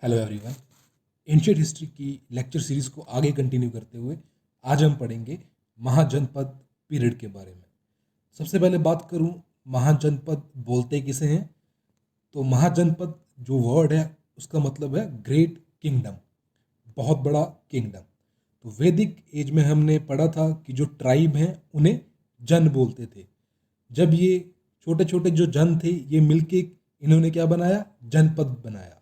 Hello everyone. Ancient history की lecture series को आगे कंटिन्यू करते हुए आज हम पढ़ेंगे महाजनपद पीरियड के बारे में। सबसे पहले बात करूं महाजनपद बोलते किसे हैं, तो महाजनपद जो वर्ड है उसका मतलब है ग्रेट किंगडम, बहुत बड़ा किंगडम। तो वैदिक एज में हमने पढ़ा था कि जो ट्राइब हैं उन्हें जन बोलते थे। जब ये छोटे छोटे जो जन थे ये मिलके इन्होंने क्या बनाया, जनपद बनाया।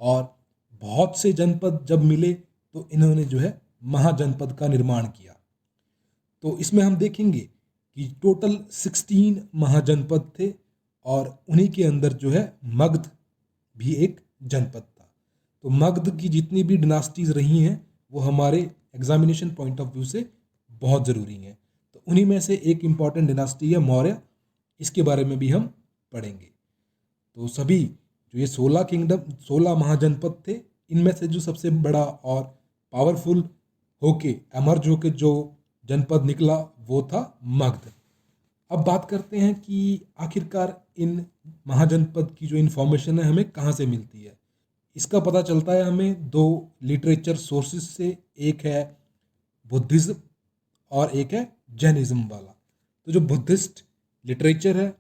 और बहुत से जनपद जब मिले तो इन्होंने जो है महाजनपद का निर्माण किया। तो इसमें हम देखेंगे कि टोटल 16 महाजनपद थे और उन्हीं के अंदर जो है मगध भी एक जनपद था। तो मगध की जितनी भी डिनास्टीज रही हैं वो हमारे एग्जामिनेशन पॉइंट ऑफ व्यू से बहुत ज़रूरी हैं। तो उन्हीं में से एक इम्पॉर्टेंट डिनास्टी है मौर्य, इसके बारे में भी हम पढ़ेंगे। तो सभी जो ये 16 किंगडम 16 महाजनपद थे, इनमें से जो सबसे बड़ा और पावरफुल होके एमर्ज होके जो जनपद निकला वो था मगध। अब बात करते हैं कि आखिरकार इन महाजनपद की जो इन्फॉर्मेशन है हमें कहाँ से मिलती है। इसका पता चलता है हमें दो लिटरेचर सोर्सेज से, एक है बुद्धिज्म और एक है जैनिज्म वाला। तो जो बुद्धिस्ट लिटरेचर है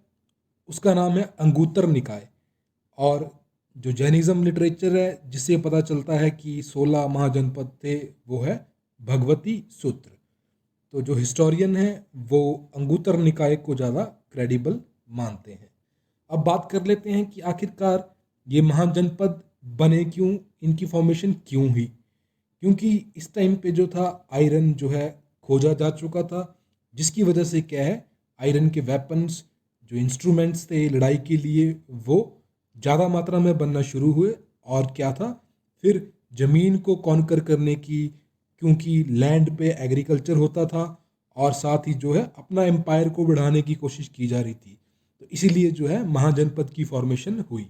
उसका नाम है अंगुत्तर निकाय, और जो जैनिज्म लिटरेचर है जिससे पता चलता है कि 16 महाजनपद थे वो है भगवती सूत्र। तो जो हिस्टोरियन है वो अंगुत्तर निकाय को ज़्यादा क्रेडिबल मानते हैं। अब बात कर लेते हैं कि आखिरकार ये महाजनपद बने क्यों, इनकी फॉर्मेशन क्यों हुई। क्योंकि इस टाइम पे जो था आयरन जो है खोजा जा चुका था, जिसकी वजह से क्या है आयरन के वेपन्स जो इंस्ट्रूमेंट्स थे लड़ाई के लिए वो ज़्यादा मात्रा में बनना शुरू हुए। और क्या था फिर ज़मीन को कॉन्कर करने की, क्योंकि लैंड पे एग्रीकल्चर होता था और साथ ही जो है अपना एम्पायर को बढ़ाने की कोशिश की जा रही थी। तो इसीलिए जो है महाजनपद की फॉर्मेशन हुई।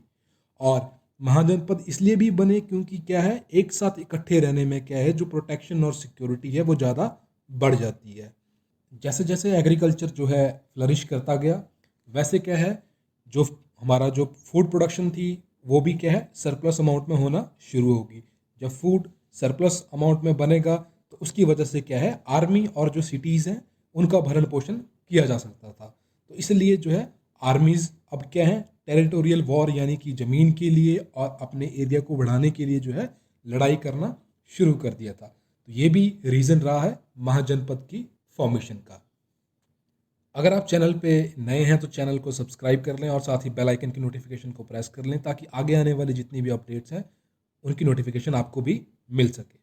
और महाजनपद इसलिए भी बने क्योंकि क्या है एक साथ इकट्ठे रहने में क्या है जो प्रोटेक्शन और सिक्योरिटी है वो ज़्यादा बढ़ जाती है। जैसे जैसे एग्रीकल्चर जो है फ्लरिश करता गया वैसे क्या है जो हमारा जो फूड प्रोडक्शन थी वो भी क्या है सरप्लस अमाउंट में होना शुरू होगी। जब फूड सरप्लस अमाउंट में बनेगा तो उसकी वजह से क्या है आर्मी और जो सिटीज़ हैं उनका भरण पोषण किया जा सकता था। तो इसलिए जो है आर्मीज़ अब क्या है टेरिटोरियल वॉर यानी कि ज़मीन के लिए और अपने एरिया को बढ़ाने के लिए जो है लड़ाई करना शुरू कर दिया था। तो ये भी रीज़न रहा है महाजनपद की फॉर्मेशन का। अगर आप चैनल पे नए हैं तो चैनल को सब्सक्राइब कर लें और साथ ही बेल आइकन की नोटिफिकेशन को प्रेस कर लें ताकि आगे आने वाली जितनी भी अपडेट्स हैं उनकी नोटिफिकेशन आपको भी मिल सके।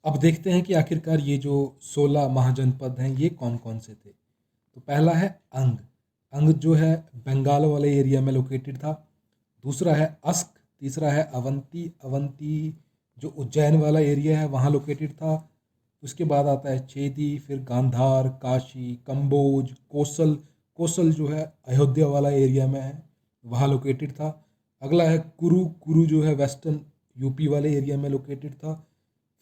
अब देखते हैं कि आखिरकार ये जो 16 महाजनपद हैं ये कौन कौन से थे। तो पहला है अंग। अंग जो है बंगाल वाले एरिया में लोकेटेड था। दूसरा है अस्क। तीसरा है अवंती। अवंती जो उज्जैन वाला एरिया है वहाँ लोकेटेड था। उसके बाद आता है चेदी, फिर गांधार, काशी, कंबोज, कोसल। कोसल जो है अयोध्या वाला एरिया में है, वहाँ लोकेटेड था। अगला है कुरु। कुरु जो है वेस्टर्न यूपी वाले एरिया में लोकेटेड था।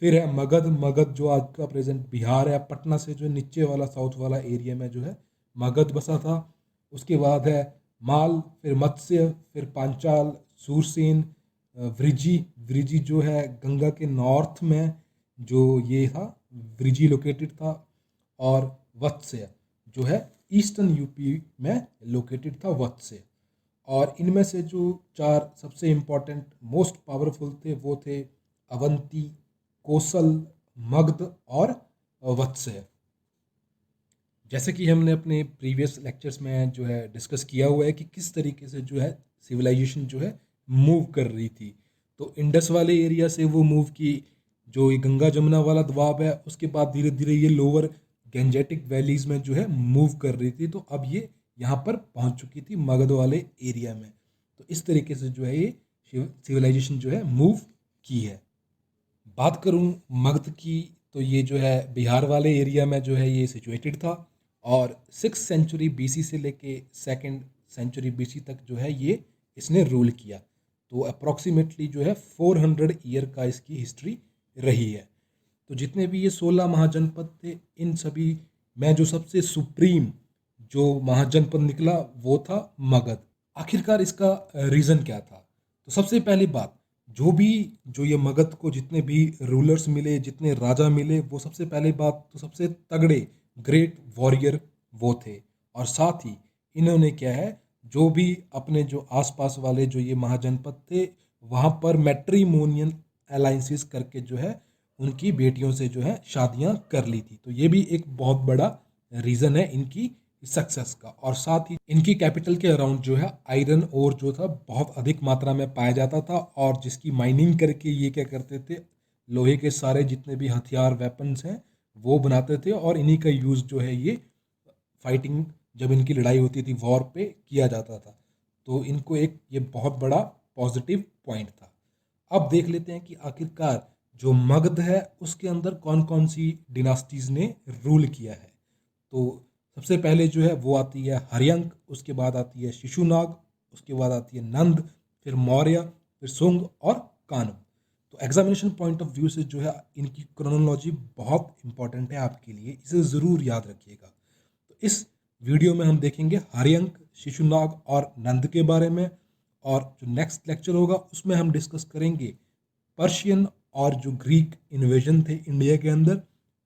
फिर है मगध। मगध जो आज का प्रेजेंट बिहार है, पटना से जो नीचे वाला साउथ वाला एरिया में जो है मगध बसा था। उसके बाद है माल, फिर मत्स्य, फिर पांचाल, सूरसेन, वृजी। वृजी जो है गंगा के नॉर्थ में जो ये था वृजी लोकेटेड था। और वत्स्य जो है ईस्टर्न यूपी में लोकेटेड था वत्स्य। और इनमें से जो चार सबसे इम्पोर्टेंट मोस्ट पावरफुल थे वो थे अवंती, कोसल, मगध और वत्स्य। जैसे कि हमने अपने प्रीवियस लेक्चर्स में जो है डिस्कस किया हुआ है कि किस तरीके से जो है सिविलाइजेशन जो है मूव कर रही थी। तो इंडस वाले एरिया से वो मूव की, जो ये गंगा जमुना वाला दबाव है उसके बाद धीरे धीरे ये लोअर गेंजेटिक वैलीज में जो है मूव कर रही थी। तो अब ये यहाँ पर पहुँच चुकी थी मगध वाले एरिया में। तो इस तरीके से जो है ये सिविलाइजेशन जो है मूव की है। बात करूँ मगध की तो ये जो है बिहार वाले एरिया में जो है ये सिचुएटेड था। और 6th सेंचुरी बीसी से लेके 2nd सेंचुरी बीसी तक जो है ये इसने रूल किया। तो अप्रॉक्सीमेटली जो है 400 ईयर का इसकी हिस्ट्री रही है। तो जितने भी ये 16 महाजनपद थे इन सभी में जो सबसे सुप्रीम जो महाजनपद निकला वो था मगध। आखिरकार इसका रीज़न क्या था। तो सबसे पहली बात, जो ये मगध को जितने भी रूलर्स मिले, जितने राजा मिले, वो सबसे पहले बात तो सबसे तगड़े ग्रेट वॉरियर वो थे। और साथ ही इन्होंने क्या है, जो भी अपने जो आसपास वाले जो ये महाजनपद थे, वहाँ पर मैट्रिमोनियल अलाइंसेस करके जो है उनकी बेटियों से जो है शादियाँ कर ली थी। तो ये भी एक बहुत बड़ा रीज़न है इनकी सक्सेस का। और साथ ही इनकी कैपिटल के अराउंड जो है आयरन ओर जो था बहुत अधिक मात्रा में पाया जाता था, और जिसकी माइनिंग करके ये क्या करते थे, लोहे के सारे जितने भी हथियार वेपन्स हैं वो बनाते थे, और इन्हीं का यूज़ जो है ये फाइटिंग, जब इनकी लड़ाई होती थी वॉर पे, किया जाता था। तो इनको एक ये बहुत बड़ा पॉजिटिव पॉइंट था। अब देख लेते हैं कि आखिरकार जो मगध है उसके अंदर कौन कौन सी डिनास्टीज ने रूल किया है। तो सबसे पहले जो है वो आती है हर्यंक, उसके बाद आती है शिशुनाग, उसके बाद आती है नंद, फिर मौर्य, फिर सुंग और कान्व। तो एग्जामिनेशन पॉइंट ऑफ व्यू से जो है इनकी क्रोनोलॉजी बहुत इंपॉर्टेंट है आपके लिए, इसे ज़रूर याद रखिएगा। तो इस वीडियो में हम देखेंगे हर्यंक, शिशुनाग और नंद के बारे में, और जो नेक्स्ट लेक्चर होगा उसमें हम डिस्कस करेंगे पर्शियन और जो ग्रीक इन्वेजन थे इंडिया के अंदर,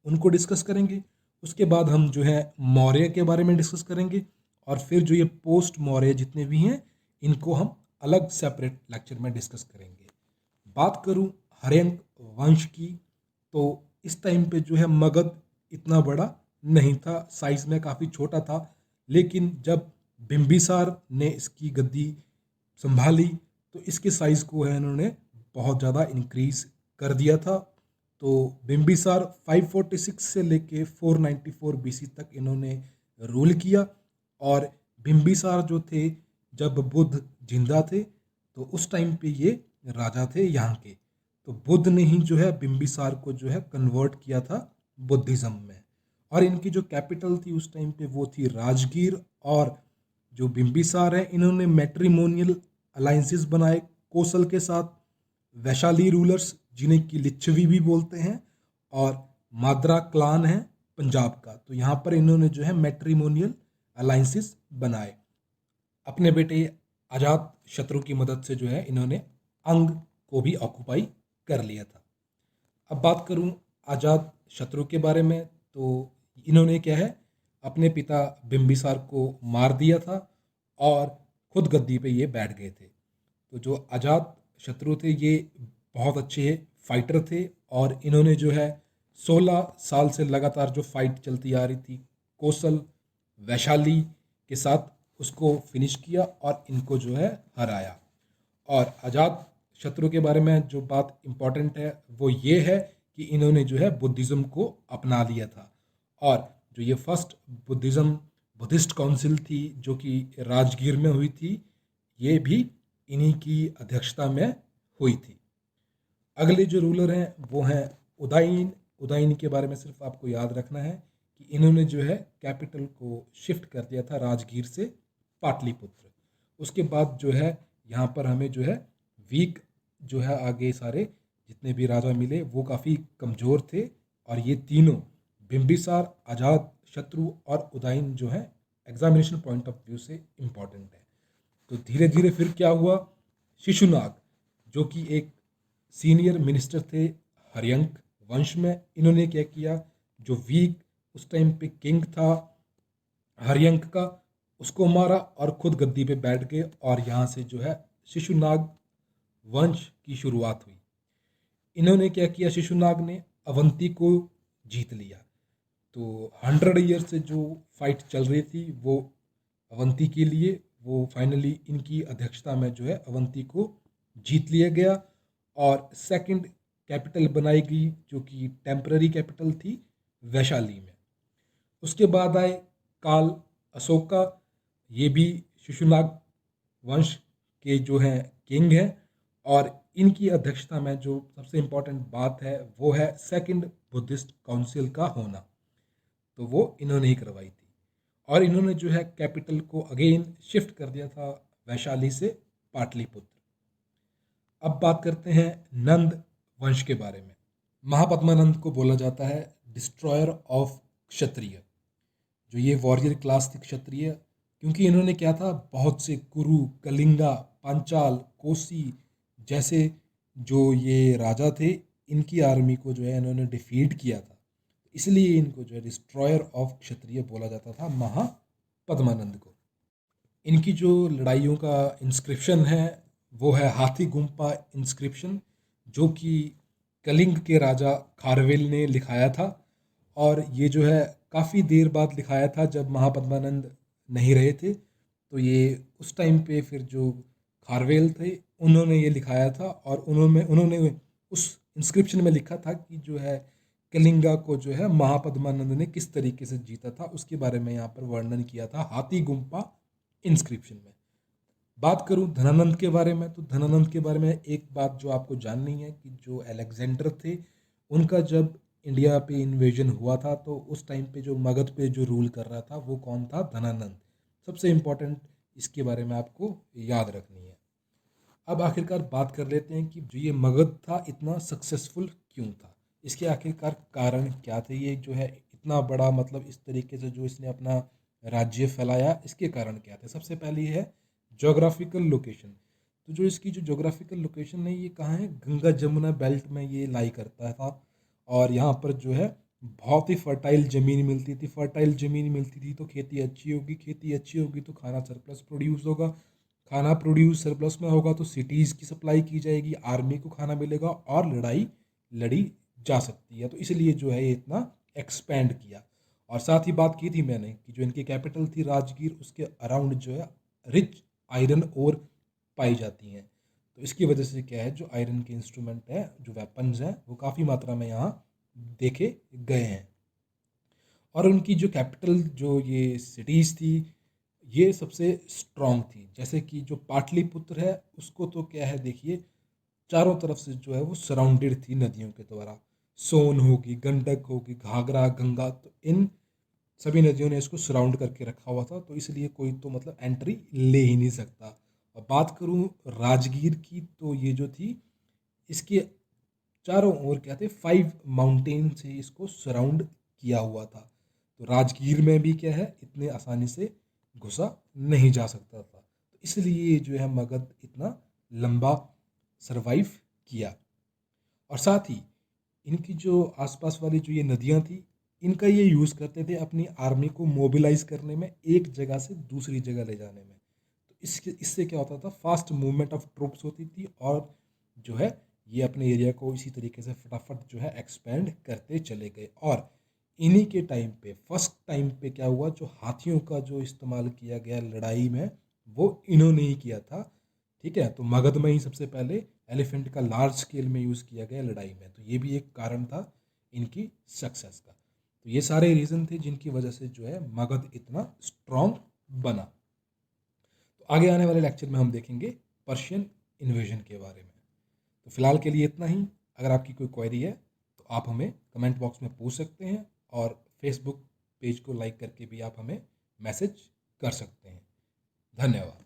उनको डिस्कस करेंगे। उसके बाद हम जो है मौर्य के बारे में डिस्कस करेंगे, और फिर जो ये पोस्ट मौर्य जितने भी हैं इनको हम अलग सेपरेट लेक्चर में डिस्कस करेंगे। बात करूं हर्यंक वंश की, तो इस टाइम पे जो है मगध इतना बड़ा नहीं था, साइज में काफ़ी छोटा था। लेकिन जब बिम्बिसार ने इसकी गद्दी संभाली तो इसके साइज को है इन्होंने बहुत ज़्यादा इंक्रीज कर दिया था। तो बिम्बिसार 546 से लेके 494 बीसी तक इन्होंने रूल किया। और बिम्बिसार जो थे, जब बुद्ध जिंदा थे तो उस टाइम पे ये राजा थे यहाँ के। तो बुद्ध ने ही जो है बिम्बिसार को जो है कन्वर्ट किया था बुद्धिज्म में। और इनकी जो कैपिटल थी उस टाइम पे वो थी राजगीर। और जो बिम्बिसार है इन्होंने मैट्रिमोनियल अलाइंसेस बनाए कोसल के साथ, वैशाली रूलर्स जिन्हें कि लिच्छवी भी बोलते हैं, और माद्रा क्लान है पंजाब का। तो यहाँ पर इन्होंने जो है मैट्रिमोनियल अलाइंसेस बनाए। अपने बेटे आजाद शत्रु की मदद से जो है इन्होंने अंग को भी ऑक्युपाई कर लिया था। अब बात करूं आजाद शत्रु के बारे में, तो इन्होंने क्या है अपने पिता बिम्बिसार को मार दिया था और खुद गद्दी पे ये बैठ गए थे। तो जो आजाद शत्रु थे ये बहुत अच्छे फाइटर थे, और इन्होंने जो है 16 साल से लगातार जो फाइट चलती आ रही थी कौशल वैशाली के साथ, उसको फिनिश किया और इनको जो है हराया। और आजाद शत्रु के बारे में जो बात इम्पोर्टेंट है वो ये है कि इन्होंने जो है बुद्धिज़्म को अपना लिया था। और जो ये फर्स्ट बुद्धिस्ट काउंसिल थी जो कि राजगीर में हुई थी, ये भी इन्हीं की अध्यक्षता में हुई थी। अगले जो रूलर हैं वो हैं उदयन। उदयन के बारे में सिर्फ आपको याद रखना है कि इन्होंने जो है कैपिटल को शिफ्ट कर दिया था राजगीर से पाटलिपुत्र। उसके बाद जो है यहाँ पर हमें जो है वीक जो है आगे सारे जितने भी राजा मिले वो काफ़ी कमज़ोर थे। और ये तीनों बिम्बिसार, आजाद शत्रु और उदयन जो है एग्जामिनेशन पॉइंट ऑफ व्यू से इम्पॉर्टेंट है। तो धीरे धीरे फिर क्या हुआ, शिशुनाग जो कि एक सीनियर मिनिस्टर थे हर्यंक वंश में, इन्होंने क्या किया, जो वीक उस टाइम पे किंग था हर्यंक का, उसको मारा और खुद गद्दी पे बैठ गए। और यहाँ से जो है शिशुनाग वंश की शुरुआत हुई। इन्होंने क्या किया, शिशुनाग ने अवंती को जीत लिया। तो 100 ईयर से जो फाइट चल रही थी वो अवंती के लिए, वो फाइनली इनकी अध्यक्षता में जो है अवंती को जीत लिया गया। और सेकंड कैपिटल बनाई गई जो कि टेम्पररी कैपिटल थी वैशाली में। उसके बाद आए काल अशोका, ये भी शिशुनाग वंश के जो हैं किंग हैं। और इनकी अध्यक्षता में जो सबसे इम्पोर्टेंट बात है वो है सेकंड बुद्धिस्ट काउंसिल का होना, तो वो इन्होंने ही करवाई थी। और इन्होंने जो है कैपिटल को अगेन शिफ्ट कर दिया था वैशाली से पाटलिपुत्र। अब बात करते हैं नंद वंश के बारे में। महापद्मानंद को बोला जाता है डिस्ट्रॉयर ऑफ क्षत्रिय। जो ये वॉरियर क्लास थी क्षत्रिय, क्योंकि इन्होंने क्या था, बहुत से कुरु, कलिंगा, पांचाल, कोसी जैसे जो ये राजा थे, इनकी आर्मी को जो है इन्होंने डिफीट किया था, इसलिए इनको जो है डिस्ट्रॉयर ऑफ क्षत्रिय बोला जाता था, महापद्मानंद को। इनकी जो लड़ाइयों का इंस्क्रिप्शन है वो है हाथी गुम्पा इंस्क्रिप्शन, जो कि कलिंग के राजा खारवेल ने लिखाया था। और ये जो है काफ़ी देर बाद लिखाया था, जब महापद्मानंद नहीं रहे थे। तो ये उस टाइम पे फिर जो खारवेल थे उन्होंने ये लिखाया था, और उन्होंने उन्होंने उस इंस्क्रिप्शन में लिखा था कि जो है कलिंगा को जो है महापद्मानंद ने किस तरीके से जीता था, उसके बारे में यहाँ पर वर्णन किया था हाथी गुम्पा इंस्क्रिप्शन में। बात करूं धनानंद के बारे में, तो धनानंद के बारे में एक बात जो आपको जाननी है कि जो अलेक्जेंडर थे, उनका जब इंडिया पे इन्वेजन हुआ था, तो उस टाइम पे जो मगध पे जो रूल कर रहा था वो कौन था? धनानंद। सबसे इम्पोर्टेंट इसके बारे में आपको याद रखनी है। अब आखिरकार बात कर लेते हैं कि जो ये मगध था इतना सक्सेसफुल क्यों था, इसके आखिरकार कारण क्या थे? ये जो है इतना बड़ा, मतलब इस तरीके से जो इसने अपना राज्य फैलाया, इसके कारण क्या थे? सबसे पहले ये है जोग्राफिकल लोकेशन। तो जो इसकी जो जोग्राफिकल लोकेशन है, ये कहाँ है? गंगा जमुना बेल्ट में ये लाई करता था, और यहाँ पर जो है बहुत ही फर्टाइल ज़मीन मिलती थी। फर्टाइल ज़मीन मिलती थी तो खेती अच्छी होगी, खेती अच्छी होगी तो खाना सरप्लस प्रोड्यूस होगा, खाना प्रोड्यूस सरप्लस में होगा तो सिटीज़ की सप्लाई की जाएगी, आर्मी को खाना मिलेगा और लड़ाई लड़ी जा सकती है। तो इसलिए जो है ये इतना एक्सपेंड किया। और साथ ही बात की थी मैंने कि जो इनकी कैपिटल थी राजगीर, उसके अराउंड जो है रिच आयरन ओर पाई जाती हैं। तो इसकी वजह से क्या है, जो आयरन के इंस्ट्रूमेंट है, जो वेपन्स हैं, वो काफ़ी मात्रा में यहाँ देखे गए हैं। और उनकी जो कैपिटल, जो ये सिटीज़ थी, ये सबसे स्ट्रॉन्ग थी। जैसे कि जो पाटलिपुत्र है, उसको तो क्या है, देखिए चारों तरफ से जो है वो सराउंडेड थी नदियों के द्वारा। सोन होगी, गंडक होगी, घाघरा, गंगा, तो इन सभी नदियों ने इसको सराउंड करके रखा हुआ था, तो इसलिए कोई तो मतलब एंट्री ले ही नहीं सकता। और बात करूं राजगीर की, तो ये जो थी, इसके चारों ओर क्या थे, 5 माउंटेन से इसको सराउंड किया हुआ था। तो राजगीर में भी क्या है, इतने आसानी से घुसा नहीं जा सकता था। तो इसलिए जो है मगध इतना लंबा सरवाइव किया। और साथ ही इनकी जो आसपास वाली जो ये नदियाँ थी, इनका ये यूज़ करते थे अपनी आर्मी को मोबिलाइज करने में, एक जगह से दूसरी जगह ले जाने में। तो इससे क्या होता था, फास्ट मूवमेंट ऑफ ट्रूप्स होती थी, और जो है ये अपने एरिया को इसी तरीके से फटाफट जो है एक्सपेंड करते चले गए। और इन्हीं के टाइम पे, फर्स्ट टाइम पे क्या हुआ, जो हाथियों का जो इस्तेमाल किया गया लड़ाई में, वो इन्होंने ही किया था। ठीक है, तो मगध में ही सबसे पहले एलिफेंट का लार्ज स्केल में यूज़ किया गया लड़ाई में। तो ये भी एक कारण था इनकी सक्सेस का। तो ये सारे रीज़न थे जिनकी वजह से जो है मगध इतना स्ट्रॉन्ग बना। तो आगे आने वाले लेक्चर में हम देखेंगे पर्शियन इन्वेजन के बारे में। तो फिलहाल के लिए इतना ही। अगर आपकी कोई क्वेरी है तो आप हमें कमेंट बॉक्स में पूछ सकते हैं, और फेसबुक पेज को लाइक करके भी आप हमें मैसेज कर सकते हैं। धन्यवाद।